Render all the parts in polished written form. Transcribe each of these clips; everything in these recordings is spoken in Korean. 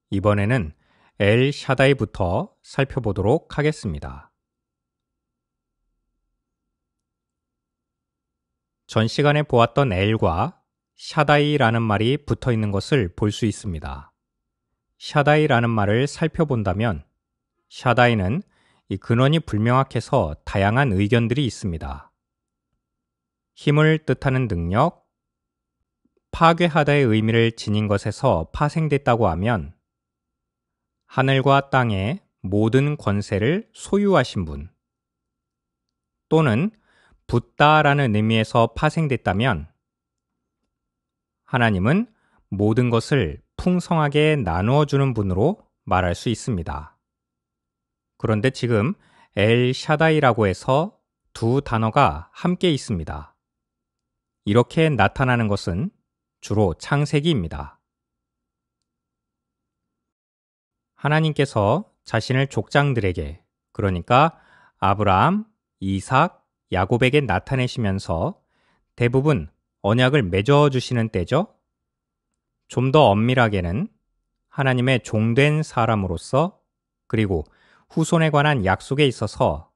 이번에는 엘 샤다이부터 살펴보도록 하겠습니다. 전 시간에 보았던 엘과 샤다이라는 말이 붙어 있는 것을 볼 수 있습니다. 샤다이라는 말을 살펴본다면 샤다이는 이 근원이 불명확해서 다양한 의견들이 있습니다. 힘을 뜻하는 능력, 파괴하다의 의미를 지닌 것에서 파생됐다고 하면 하늘과 땅의 모든 권세를 소유하신 분, 또는 붙다라는 의미에서 파생됐다면 하나님은 모든 것을 풍성하게 나누어 주는 분으로 말할 수 있습니다. 그런데 지금 엘 샤다이라고 해서 두 단어가 함께 있습니다. 이렇게 나타나는 것은 주로 창세기입니다. 하나님께서 자신을 족장들에게, 그러니까 아브라함, 이삭, 야곱에게 나타내시면서 대부분 언약을 맺어 주시는 때죠. 좀 더 엄밀하게는 하나님의 종된 사람으로서 그리고 후손에 관한 약속에 있어서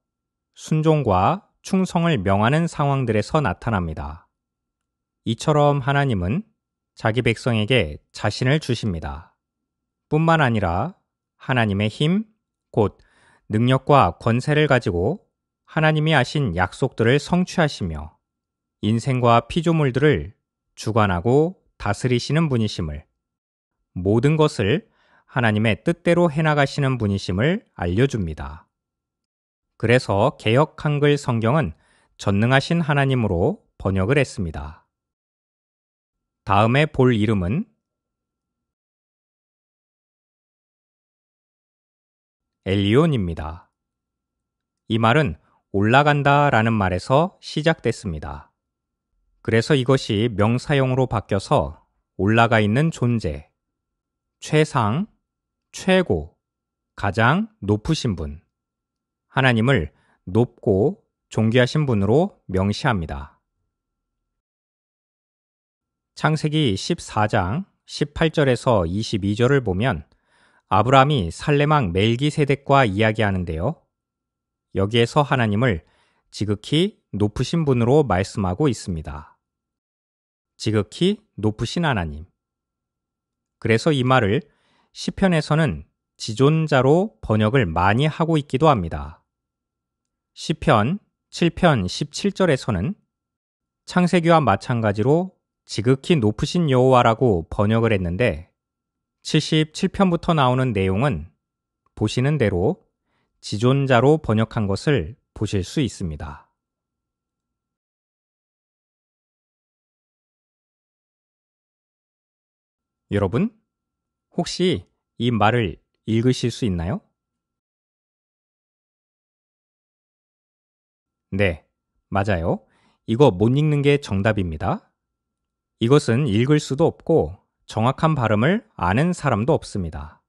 순종과 충성을 명하는 상황들에서 나타납니다. 이처럼 하나님은 자기 백성에게 자신을 주십니다. 뿐만 아니라 하나님의 힘, 곧 능력과 권세를 가지고 하나님이 하신 약속들을 성취하시며 인생과 피조물들을 주관하고 다스리시는 분이심을, 모든 것을 하나님의 뜻대로 해나가시는 분이심을 알려줍니다. 그래서 개역 한글 성경은 전능하신 하나님으로 번역을 했습니다. 다음에 볼 이름은 엘리온입니다. 이 말은 올라간다 라는 말에서 시작됐습니다. 그래서 이것이 명사용으로 바뀌어서 올라가 있는 존재, 최상, 최고, 가장 높으신 분, 하나님을 높고 존귀하신 분으로 명시합니다. 창세기 14장 18절에서 22절을 보면 아브라함이 살레망 멜기세덱과 이야기하는데요. 여기에서 하나님을 지극히 높으신 분으로 말씀하고 있습니다. 지극히 높으신 하나님. 그래서 이 말을 시편에서는 지존자로 번역을 많이 하고 있기도 합니다. 시편 7편 17절에서는 창세기와 마찬가지로 지극히 높으신 여호와라고 번역을 했는데 77편부터 나오는 내용은 보시는 대로 지존자로 번역한 것을 보실 수 있습니다. 여러분, 혹시 이 말을 읽으실 수 있나요? 네, 맞아요. 이거 못 읽는 게 정답입니다. 이것은 읽을 수도 없고 정확한 발음을 아는 사람도 없습니다.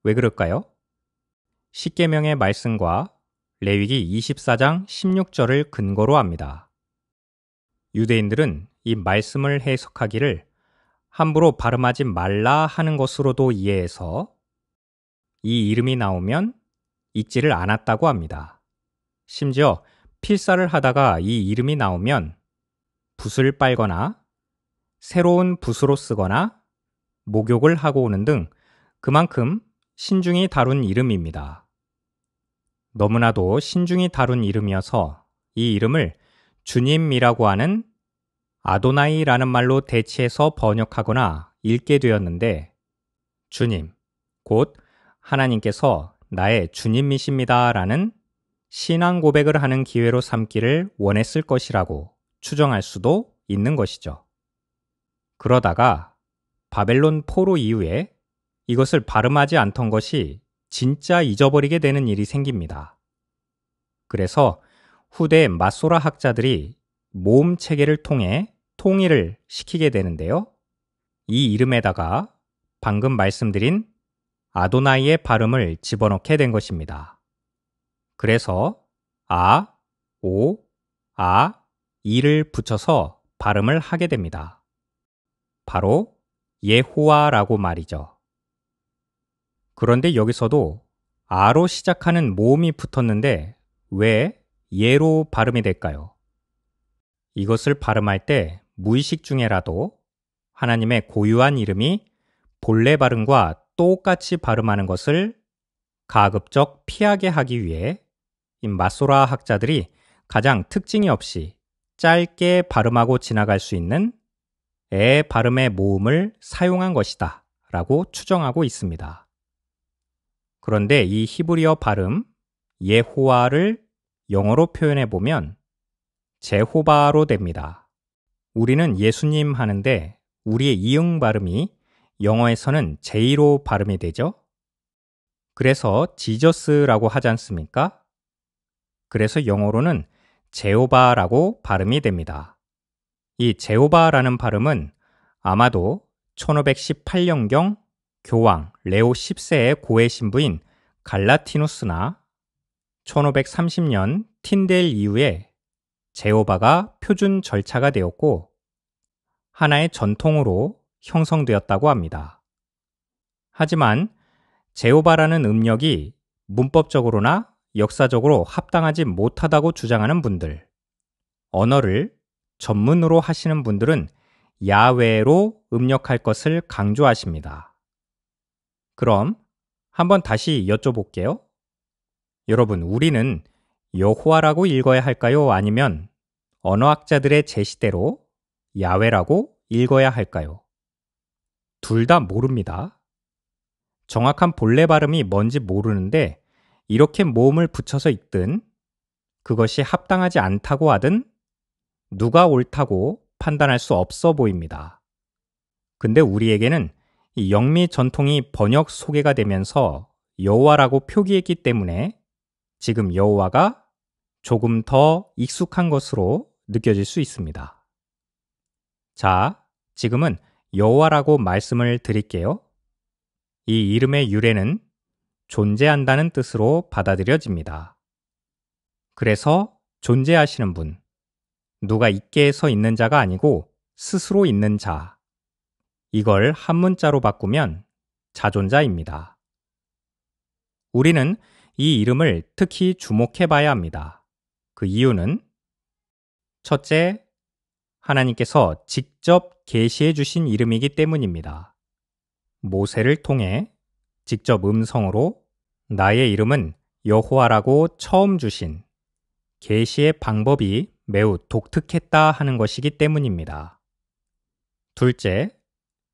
왜 그럴까요? 십계명의 말씀과 레위기 24장 16절을 근거로 합니다. 유대인들은 이 말씀을 해석하기를 함부로 발음하지 말라 하는 것으로도 이해해서 이 이름이 나오면 읽지를 않았다고 합니다. 심지어 필사를 하다가 이 이름이 나오면 붓을 빨거나 새로운 붓으로 쓰거나 목욕을 하고 오는 등 그만큼 신중히 다룬 이름입니다. 너무나도 신중히 다룬 이름이어서 이 이름을 주님이라고 하는 아도나이라는 말로 대체해서 번역하거나 읽게 되었는데 주님, 곧 하나님께서 나의 주님이십니다 라는 신앙 고백을 하는 기회로 삼기를 원했을 것이라고 추정할 수도 있는 것이죠. 그러다가 바벨론 포로 이후에 이것을 발음하지 않던 것이 진짜 잊어버리게 되는 일이 생깁니다. 그래서 후대 마소라 학자들이 모음 체계를 통해 통일을 시키게 되는데요. 이 이름에다가 방금 말씀드린 아도나이의 발음을 집어넣게 된 것입니다. 그래서 아, 오, 아, 이를 붙여서 발음을 하게 됩니다. 바로 예호와라고 말이죠. 그런데 여기서도 아로 시작하는 모음이 붙었는데 왜 예로 발음이 될까요? 이것을 발음할 때 무의식 중에라도 하나님의 고유한 이름이 본래 발음과 똑같이 발음하는 것을 가급적 피하게 하기 위해 이 마소라 학자들이 가장 특징이 없이 짧게 발음하고 지나갈 수 있는 에 발음의 모음을 사용한 것이다 라고 추정하고 있습니다. 그런데 이 히브리어 발음 예호와를 영어로 표현해 보면 제호바로 됩니다. 우리는 예수님 하는데 우리의 이응 발음이 영어에서는 J로 발음이 되죠. 그래서 지저스라고 하지 않습니까? 그래서 영어로는 제호바라고 발음이 됩니다. 이 제호바라는 발음은 아마도 1518년경 교황 레오 10세의 고해 신부인 갈라티누스나 1530년 틴델 이후에 제호바가 표준 절차가 되었고 하나의 전통으로 형성되었다고 합니다. 하지만 제호바라는 음력이 문법적으로나 역사적으로 합당하지 못하다고 주장하는 분들, 언어를 전문으로 하시는 분들은 야훼로 음력할 것을 강조하십니다. 그럼 한번 다시 여쭤볼게요. 여러분, 우리는 여호와라고 읽어야 할까요? 아니면 언어학자들의 제시대로 야훼라고 읽어야 할까요? 둘 다 모릅니다. 정확한 본래 발음이 뭔지 모르는데 이렇게 모음을 붙여서 읽든 그것이 합당하지 않다고 하든 누가 옳다고 판단할 수 없어 보입니다. 근데 우리에게는 이 영미 전통이 번역 소개가 되면서 여호와라고 표기했기 때문에 지금 여호와가 조금 더 익숙한 것으로 느껴질 수 있습니다. 자, 지금은 여호와라고 말씀을 드릴게요. 이 이름의 유래는 존재한다는 뜻으로 받아들여집니다. 그래서 존재하시는 분, 누가 있게 해서 있는 자가 아니고 스스로 있는 자, 이걸 한문자로 바꾸면 자존자입니다. 우리는 이 이름을 특히 주목해 봐야 합니다. 그 이유는 첫째, 하나님께서 직접 계시해 주신 이름이기 때문입니다. 모세를 통해 직접 음성으로 나의 이름은 여호와라고 처음 주신 계시의 방법이 매우 독특했다 하는 것이기 때문입니다. 둘째,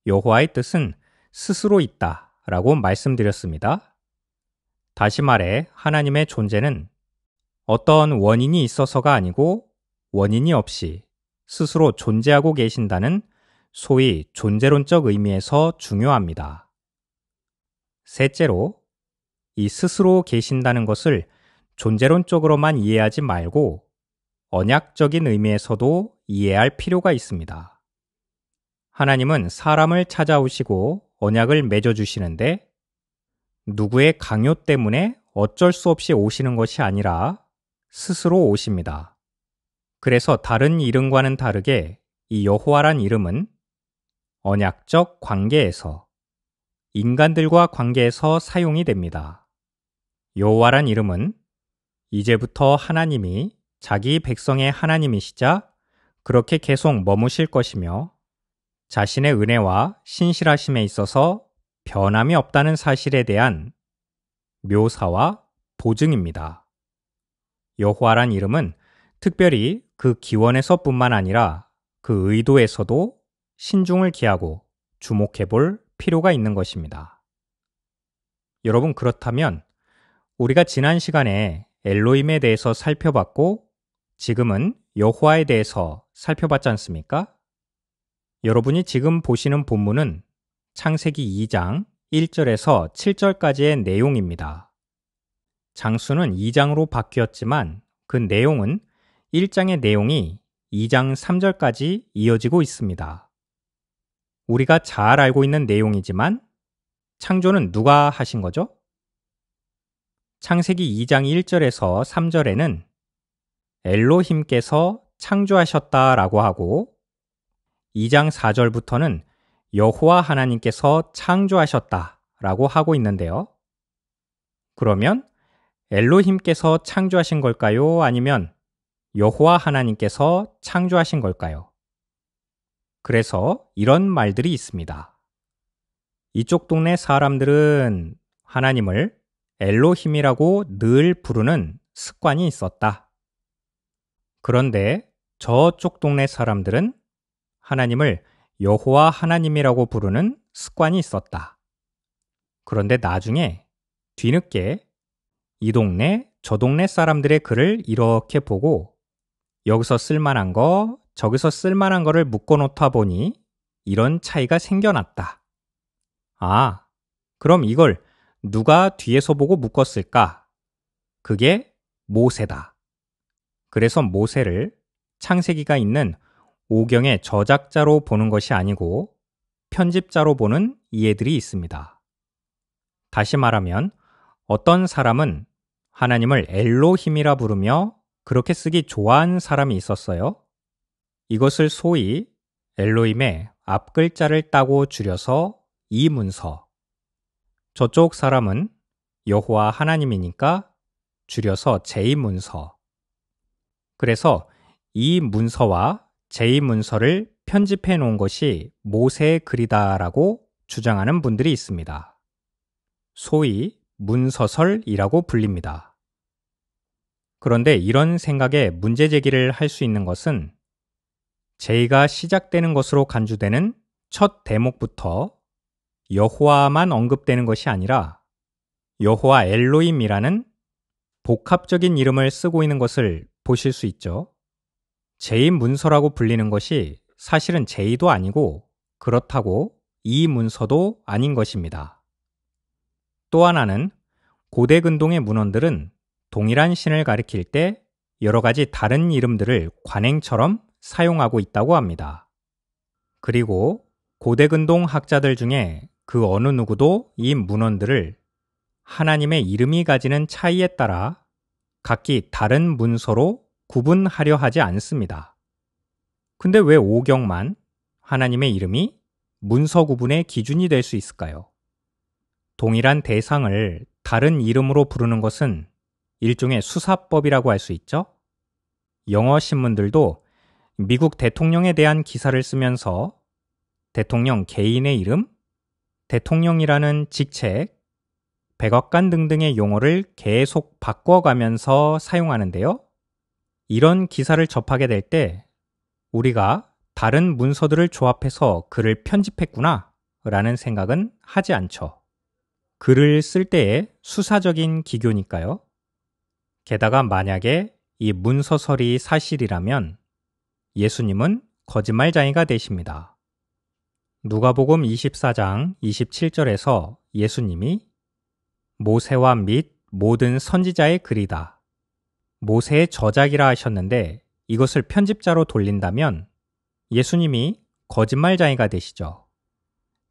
여호와의 뜻은 스스로 있다 라고 말씀드렸습니다. 다시 말해 하나님의 존재는 어떤 원인이 있어서가 아니고 원인이 없이 스스로 존재하고 계신다는 소위 존재론적 의미에서 중요합니다. 셋째로, 이 스스로 계신다는 것을 존재론적으로만 이해하지 말고 언약적인 의미에서도 이해할 필요가 있습니다. 하나님은 사람을 찾아오시고 언약을 맺어주시는데 누구의 강요 때문에 어쩔 수 없이 오시는 것이 아니라 스스로 오십니다. 그래서 다른 이름과는 다르게 이 여호와란 이름은 언약적 관계에서, 인간들과 관계에서 사용이 됩니다. 여호와란 이름은 이제부터 하나님이 자기 백성의 하나님이시자 그렇게 계속 머무실 것이며 자신의 은혜와 신실하심에 있어서 변함이 없다는 사실에 대한 묘사와 보증입니다. 여호와란 이름은 특별히 그 기원에서뿐만 아니라 그 의도에서도 신중을 기하고 주목해 볼 필요가 있는 것입니다. 여러분, 그렇다면 우리가 지난 시간에 엘로힘에 대해서 살펴봤고 지금은 여호와에 대해서 살펴봤지 않습니까? 여러분이 지금 보시는 본문은 창세기 2장 1절에서 7절까지의 내용입니다. 장수는 2장으로 바뀌었지만 그 내용은 1장의 내용이 2장 3절까지 이어지고 있습니다. 우리가 잘 알고 있는 내용이지만 창조는 누가 하신 거죠? 창세기 2장 1절에서 3절에는 엘로힘께서 창조하셨다라고 하고 2장 4절부터는 여호와 하나님께서 창조하셨다라고 하고 있는데요. 그러면 엘로힘께서 창조하신 걸까요? 아니면 여호와 하나님께서 창조하신 걸까요? 그래서 이런 말들이 있습니다. 이쪽 동네 사람들은 하나님을 엘로힘이라고 늘 부르는 습관이 있었다. 그런데 저쪽 동네 사람들은 하나님을 여호와 하나님이라고 부르는 습관이 있었다. 그런데 나중에 뒤늦게 이 동네, 저 동네 사람들의 글을 이렇게 보고 여기서 쓸만한 거, 저기서 쓸만한 거를 묶어놓다 보니 이런 차이가 생겨났다. 아, 그럼 이걸 누가 뒤에서 보고 묶었을까? 그게 모세다. 그래서 모세를 창세기가 있는 오경의 저작자로 보는 것이 아니고 편집자로 보는 이해들이 있습니다. 다시 말하면 어떤 사람은 하나님을 엘로힘이라 부르며 그렇게 쓰기 좋아하는 사람이 있었어요. 이것을 소위 엘로힘의 앞글자를 따고 줄여서 이 문서. 저쪽 사람은 여호와 하나님이니까 줄여서 제2문서. 그래서 이 문서와 제2문서를 편집해 놓은 것이 모세의 글이다라고 주장하는 분들이 있습니다. 소위 문서설이라고 불립니다. 그런데 이런 생각에 문제 제기를 할 수 있는 것은 제2가 시작되는 것으로 간주되는 첫 대목부터 여호와만 언급되는 것이 아니라 여호와 엘로힘이라는 복합적인 이름을 쓰고 있는 것을 보실 수 있죠. 제2문서라고 불리는 것이 사실은 제2도 아니고 그렇다고 이 문서도 아닌 것입니다. 또 하나는 고대 근동의 문헌들은 동일한 신을 가리킬 때 여러 가지 다른 이름들을 관행처럼 사용하고 있다고 합니다. 그리고 고대 근동 학자들 중에 그 어느 누구도 이 문헌들을 하나님의 이름이 가지는 차이에 따라 각기 다른 문서로 구분하려 하지 않습니다. 근데 왜 오경만 하나님의 이름이 문서 구분의 기준이 될 수 있을까요? 동일한 대상을 다른 이름으로 부르는 것은 일종의 수사법이라고 할 수 있죠? 영어 신문들도 미국 대통령에 대한 기사를 쓰면서 대통령 개인의 이름, 대통령이라는 직책, 백악관 등등의 용어를 계속 바꿔가면서 사용하는데요. 이런 기사를 접하게 될 때 우리가 다른 문서들을 조합해서 글을 편집했구나 라는 생각은 하지 않죠. 글을 쓸 때의 수사적인 기교니까요. 게다가 만약에 이 문서설이 사실이라면 예수님은 거짓말쟁이가 되십니다. 누가복음 24장 27절에서 예수님이 모세와 및 모든 선지자의 글이다. 모세의 저작이라 하셨는데 이것을 편집자로 돌린다면 예수님이 거짓말쟁이가 되시죠.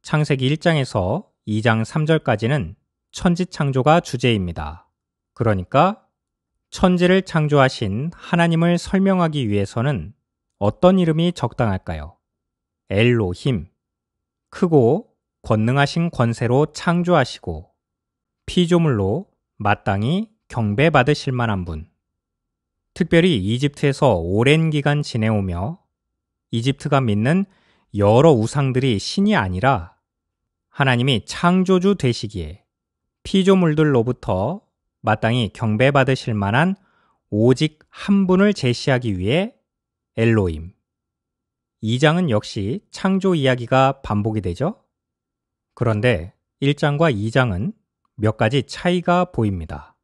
창세기 1장에서 2장 3절까지는 천지창조가 주제입니다. 그러니까 천지를 창조하신 하나님을 설명하기 위해서는 어떤 이름이 적당할까요? 엘로힘, 크고 권능하신 권세로 창조하시고 피조물로 마땅히 경배받으실 만한 분. 특별히 이집트에서 오랜 기간 지내오며 이집트가 믿는 여러 우상들이 신이 아니라 하나님이 창조주 되시기에 피조물들로부터 마땅히 경배받으실 만한 오직 한 분을 제시하기 위해 엘로힘. 2장은 역시 창조 이야기가 반복이 되죠. 그런데 1장과 2장은 몇 가지 차이가 보입니다.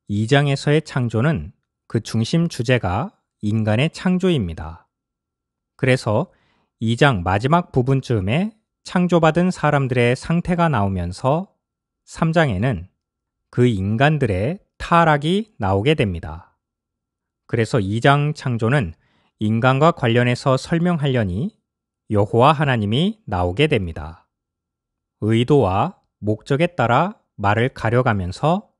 2장에서의 창조는 그 중심 주제가 인간의 창조입니다. 그래서 2장 마지막 부분쯤에 창조받은 사람들의 상태가 나오면서 3장에는 그 인간들의 타락이 나오게 됩니다. 그래서 2장 창조는 인간과 관련해서 설명하려니 여호와 하나님이 나오게 됩니다. 의도와 목적에 따라 말을 가려가면서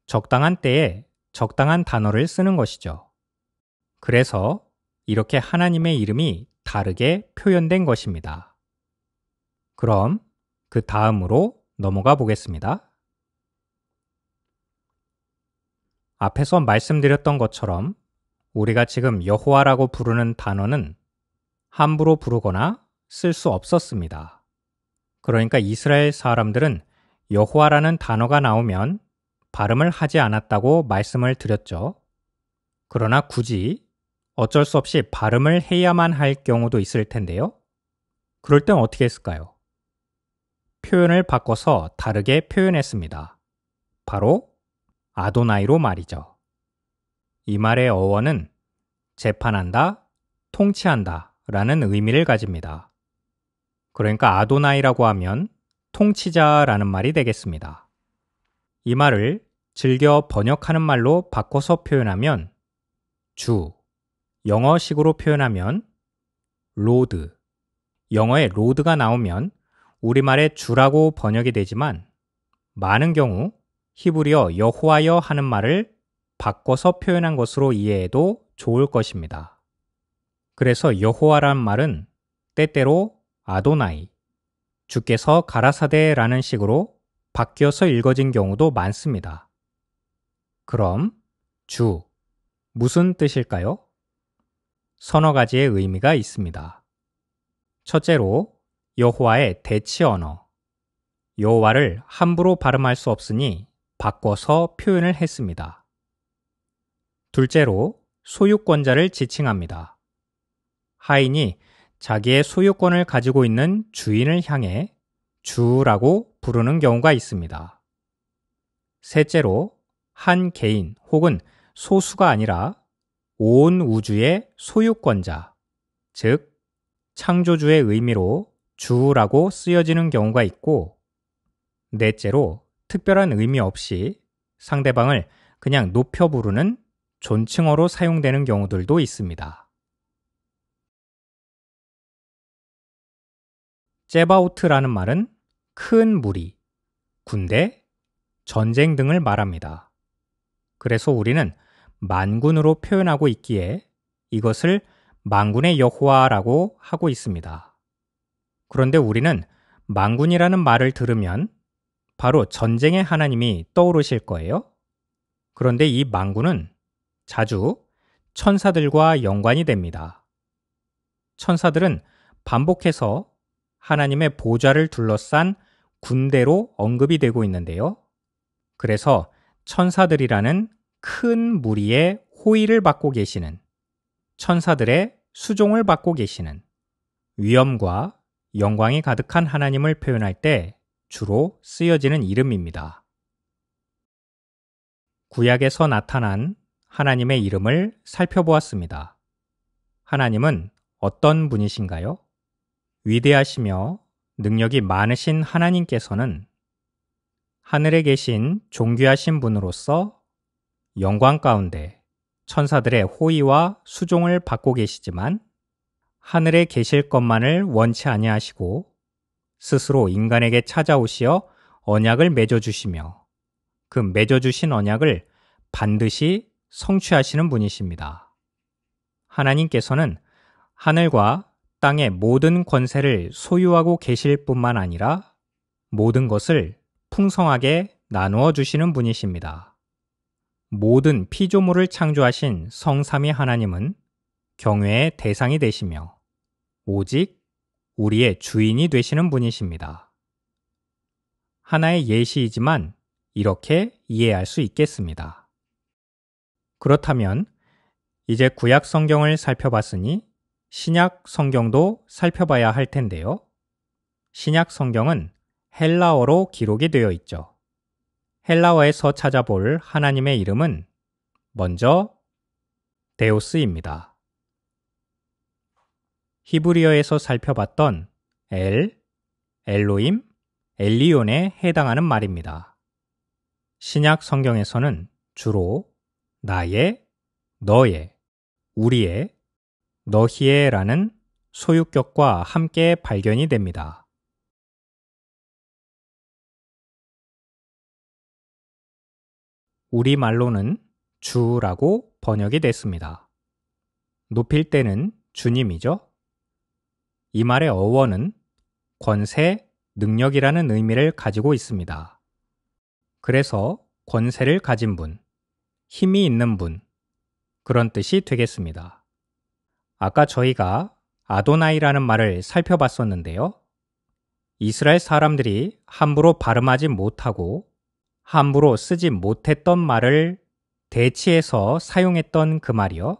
적당한 때에 적당한 단어를 쓰는 것이죠. 그래서 이렇게 하나님의 이름이 다르게 표현된 것입니다. 그럼 그 다음으로 넘어가 보겠습니다. 앞에서 말씀드렸던 것처럼 우리가 지금 여호와라고 부르는 단어는 함부로 부르거나 쓸 수 없었습니다. 그러니까 이스라엘 사람들은 여호와라는 단어가 나오면 발음을 하지 않았다고 말씀을 드렸죠. 그러나 굳이 어쩔 수 없이 발음을 해야만 할 경우도 있을 텐데요. 그럴 땐 어떻게 했을까요? 표현을 바꿔서 다르게 표현했습니다. 바로 아도나이로 말이죠. 이 말의 어원은 재판한다, 통치한다 라는 의미를 가집니다. 그러니까 아도나이라고 하면 통치자라는 말이 되겠습니다. 이 말을 즐겨 번역하는 말로 바꿔서 표현하면 주, 영어식으로 표현하면 로드, 영어에 로드가 나오면 우리말의 주라고 번역이 되지만 많은 경우 히브리어 여호와여 하는 말을 바꿔서 표현한 것으로 이해해도 좋을 것입니다. 그래서 여호와라는 말은 때때로 아도나이, 주께서 가라사대라는 식으로 바뀌어서 읽어진 경우도 많습니다. 그럼 주, 무슨 뜻일까요? 서너 가지의 의미가 있습니다. 첫째로 여호와의 대치 언어, 여호와를 함부로 발음할 수 없으니 바꿔서 표현을 했습니다. 둘째로 소유권자를 지칭합니다. 하인이 자기의 소유권을 가지고 있는 주인을 향해 주라고 부르는 경우가 있습니다. 셋째로 한 개인 혹은 소수가 아니라 온 우주의 소유권자, 즉 창조주의 의미로 주라고 쓰여지는 경우가 있고, 넷째로 특별한 의미 없이 상대방을 그냥 높여 부르는 존칭어로 사용되는 경우들도 있습니다. 제바우트라는 말은 큰 무리, 군대, 전쟁 등을 말합니다. 그래서 우리는 만군으로 표현하고 있기에 이것을 만군의 여호와라고 하고 있습니다. 그런데 우리는 만군이라는 말을 들으면 바로 전쟁의 하나님이 떠오르실 거예요. 그런데 이 만군은 자주 천사들과 연관이 됩니다. 천사들은 반복해서 하나님의 보좌를 둘러싼 군대로 언급이 되고 있는데요. 그래서 천사들이라는 큰 무리의 호의를 받고 계시는, 천사들의 수종을 받고 계시는 위엄과 영광이 가득한 하나님을 표현할 때 주로 쓰여지는 이름입니다. 구약에서 나타난 하나님의 이름을 살펴보았습니다. 하나님은 어떤 분이신가요? 위대하시며 능력이 많으신 하나님께서는 하늘에 계신 존귀하신 분으로서 영광 가운데 천사들의 호의와 수종을 받고 계시지만 하늘에 계실 것만을 원치 아니하시고 스스로 인간에게 찾아오시어 언약을 맺어주시며 그 맺어주신 언약을 반드시 성취하시는 분이십니다. 하나님께서는 하늘과 땅의 모든 권세를 소유하고 계실 뿐만 아니라 모든 것을 풍성하게 나누어 주시는 분이십니다. 모든 피조물을 창조하신 성삼위 하나님은 경외의 대상이 되시며 오직 우리의 주인이 되시는 분이십니다. 하나의 예시이지만 이렇게 이해할 수 있겠습니다. 그렇다면 이제 구약 성경을 살펴봤으니 신약 성경도 살펴봐야 할 텐데요. 신약 성경은 헬라어로 기록이 되어 있죠. 헬라어에서 찾아볼 하나님의 이름은 먼저 데우스입니다. 히브리어에서 살펴봤던 엘로임, 엘리온에 해당하는 말입니다. 신약 성경에서는 주로 나의, 너의, 우리의, 너희의라는 소유격과 함께 발견이 됩니다. 우리말로는 주라고 번역이 됐습니다. 높일 때는 주님이죠. 이 말의 어원은 권세, 능력이라는 의미를 가지고 있습니다. 그래서 권세를 가진 분, 힘이 있는 분, 그런 뜻이 되겠습니다. 아까 저희가 아도나이라는 말을 살펴봤었는데요. 이스라엘 사람들이 함부로 발음하지 못하고 함부로 쓰지 못했던 말을 대치해서 사용했던 그 말이요.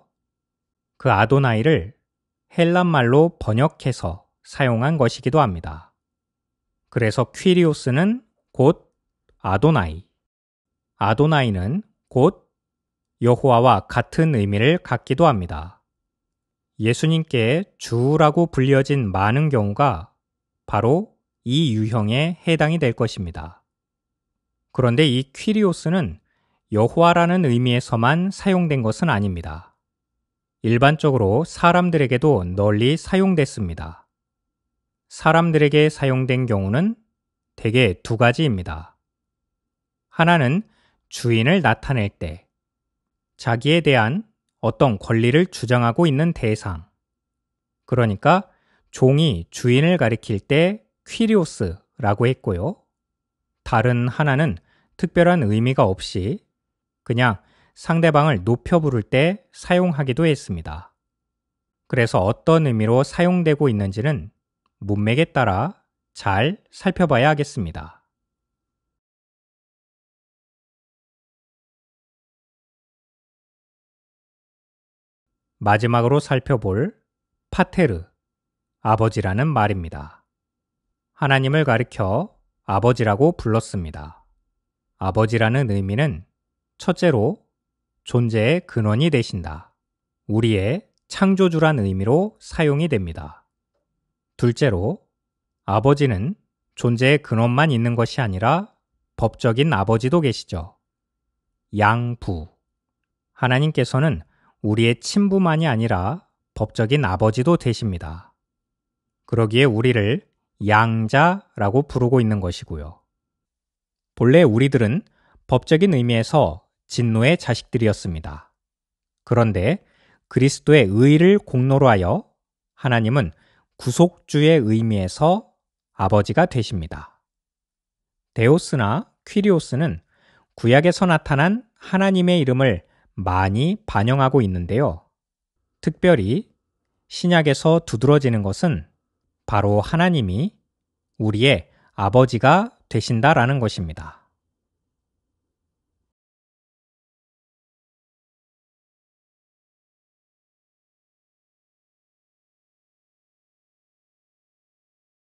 그 아도나이를 헬란 말로 번역해서 사용한 것이기도 합니다. 그래서 퀴리오스는 곧 아도나이, 아도나이는 곧 여호와와 같은 의미를 갖기도 합니다. 예수님께 주라고 불려진 많은 경우가 바로 이 유형에 해당이 될 것입니다. 그런데 이 퀴리오스는 여호와라는 의미에서만 사용된 것은 아닙니다. 일반적으로 사람들에게도 널리 사용됐습니다. 사람들에게 사용된 경우는 대개 두 가지입니다. 하나는 주인을 나타낼 때, 자기에 대한 어떤 권리를 주장하고 있는 대상, 그러니까 종이 주인을 가리킬 때 퀴리오스라고 했고요. 다른 하나는 특별한 의미가 없이 그냥 상대방을 높여 부를 때 사용하기도 했습니다. 그래서 어떤 의미로 사용되고 있는지는 문맥에 따라 잘 살펴봐야 하겠습니다. 마지막으로 살펴볼 파테르, 아버지라는 말입니다. 하나님을 가리켜 아버지라고 불렀습니다. 아버지라는 의미는 첫째로 존재의 근원이 되신다. 우리의 창조주란 의미로 사용이 됩니다. 둘째로 아버지는 존재의 근원만 있는 것이 아니라 법적인 아버지도 계시죠. 양부. 하나님께서는 우리의 친부만이 아니라 법적인 아버지도 되십니다. 그러기에 우리를 양자라고 부르고 있는 것이고요. 본래 우리들은 법적인 의미에서 진노의 자식들이었습니다. 그런데 그리스도의 의를 공로로 하여 하나님은 구속주의 의미에서 아버지가 되십니다. 데오스나 퀴리오스는 구약에서 나타난 하나님의 이름을 많이 반영하고 있는데요. 특별히 신약에서 두드러지는 것은 바로 하나님이 우리의 아버지가 되신다라는 것입니다.